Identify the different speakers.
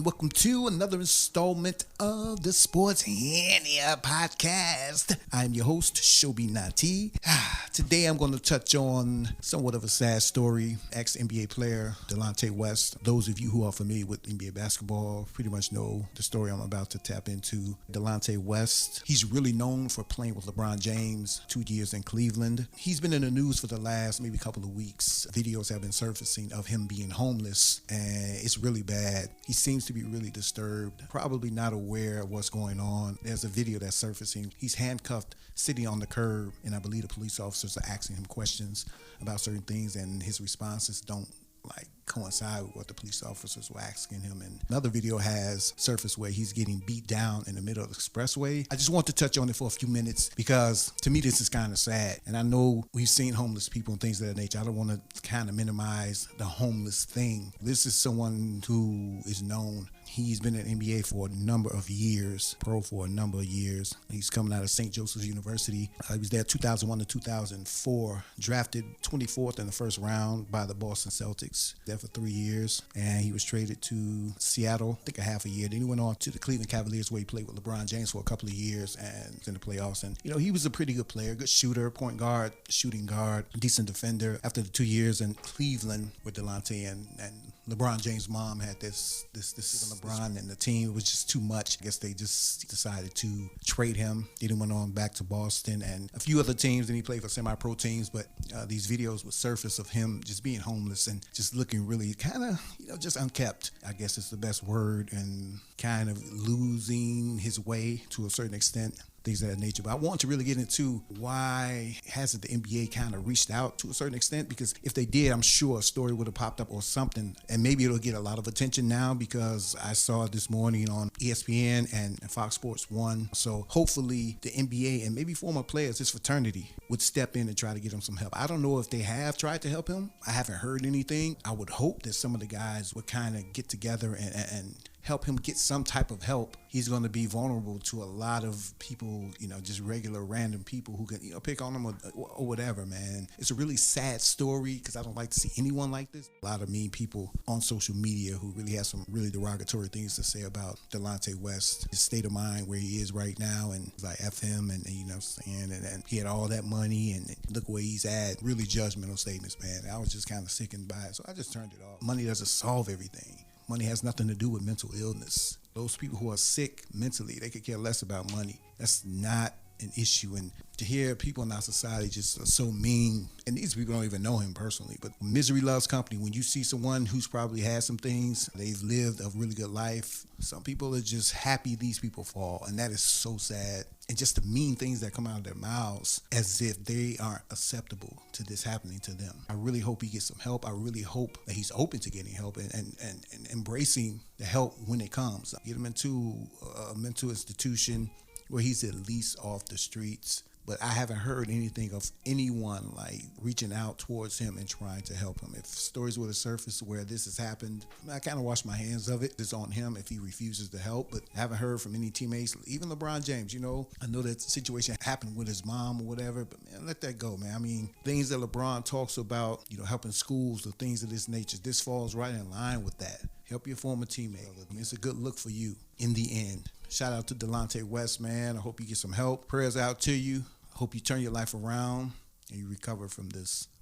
Speaker 1: and welcome to another installment of the Sports Hania podcast. I'm your host, Shobi Nati. Today I'm going to touch on somewhat of a sad story. Ex-NBA player Delonte West. Those of you who are familiar with NBA basketball pretty much know the story I'm about to tap into. Delonte West, he's really known for playing with LeBron James 2 years in Cleveland. He's been in the news for the last maybe couple of weeks. Videos have been surfacing of him being homeless, and it's really bad. He seems to be really disturbed, probably not aware of what's going on. There's a video that's surfacing. He's handcuffed, sitting on the curb, and I believe the police officers are asking him questions about certain things, and his responses don't coincide with what the police officers were asking him. And another video has surfaced where he's getting beat down in the middle of the expressway. I just want to touch on it for a few minutes because to me this is kind of sad. And I know we've seen homeless people and things of that nature. I don't want to kind of minimize the homeless thing. This is someone who is known. He's been in the NBA for a number of years, pro for a number of years. He's coming out of St. Joseph's University. He was there 2001 to 2004, drafted 24th in the first round by the Boston Celtics. There for 3 years, and he was traded to Seattle, I think a half a year. Then he went on to the Cleveland Cavaliers where he played with LeBron James for a couple of years and was in the playoffs. And, he was a pretty good player, good shooter, point guard, shooting guard, decent defender. After the 2 years in Cleveland with Delonte and LeBron James' mom had this LeBron and the team, it was just too much. I guess they just decided to trade him. Then he went on back to Boston and a few other teams, and he played for semi-pro teams. But these videos would surface of him just being homeless and just looking really kind of, just unkept, I guess is the best word, and kind of losing his way to a certain extent. Things of that nature. But I want to really get into why hasn't the NBA kind of reached out to a certain extent? Because if they did, I'm sure a story would have popped up or something. And maybe it'll get a lot of attention now because I saw it this morning on ESPN and Fox Sports 1. So hopefully the NBA and maybe former players, his fraternity, would step in and try to get him some help. I don't know if they have tried to help him. I haven't heard anything. I would hope that some of the guys would kind of get together and help him get some type of help. He's going to be vulnerable to a lot of people, just regular random people who can, pick on him or whatever, man. It's a really sad story because I don't like to see anyone like this. A lot of mean people on social media who really have some really derogatory things to say about Delonte West, his state of mind where he is right now, and like F him and and he had all that money and look where he's at. Really judgmental statements, man. I was just kind of sickened by it, so I just turned it off. Money doesn't solve everything. Money has nothing to do with mental illness. Those people who are sick mentally, they could care less about money. That's not an issue. And to hear people in our society just are so mean, and these people don't even know him personally, but misery loves company. When you see someone who's probably had some things, they've lived a really good life, some people are just happy these people fall, and that is so sad. And just the mean things that come out of their mouths as if they aren't acceptable to this happening to them. I really hope he gets some help. I really hope that he's open to getting help and embracing the help when it comes. Get him into a mental institution where he's at least off the streets. But I haven't heard anything of anyone reaching out towards him and trying to help him. If stories were to surface where this has happened, I kind of wash my hands of it. It's on him if he refuses to help. But I haven't heard from any teammates, even LeBron James. I know that situation happened with his mom or whatever, but man, let that go, man. I mean, things that LeBron talks about, helping schools or things of this nature, this falls right in line with that. Help your former teammate. It's a good look for you in the end. Shout out to Delonte West, man. I hope you get some help. Prayers out to you. I hope you turn your life around and you recover from this.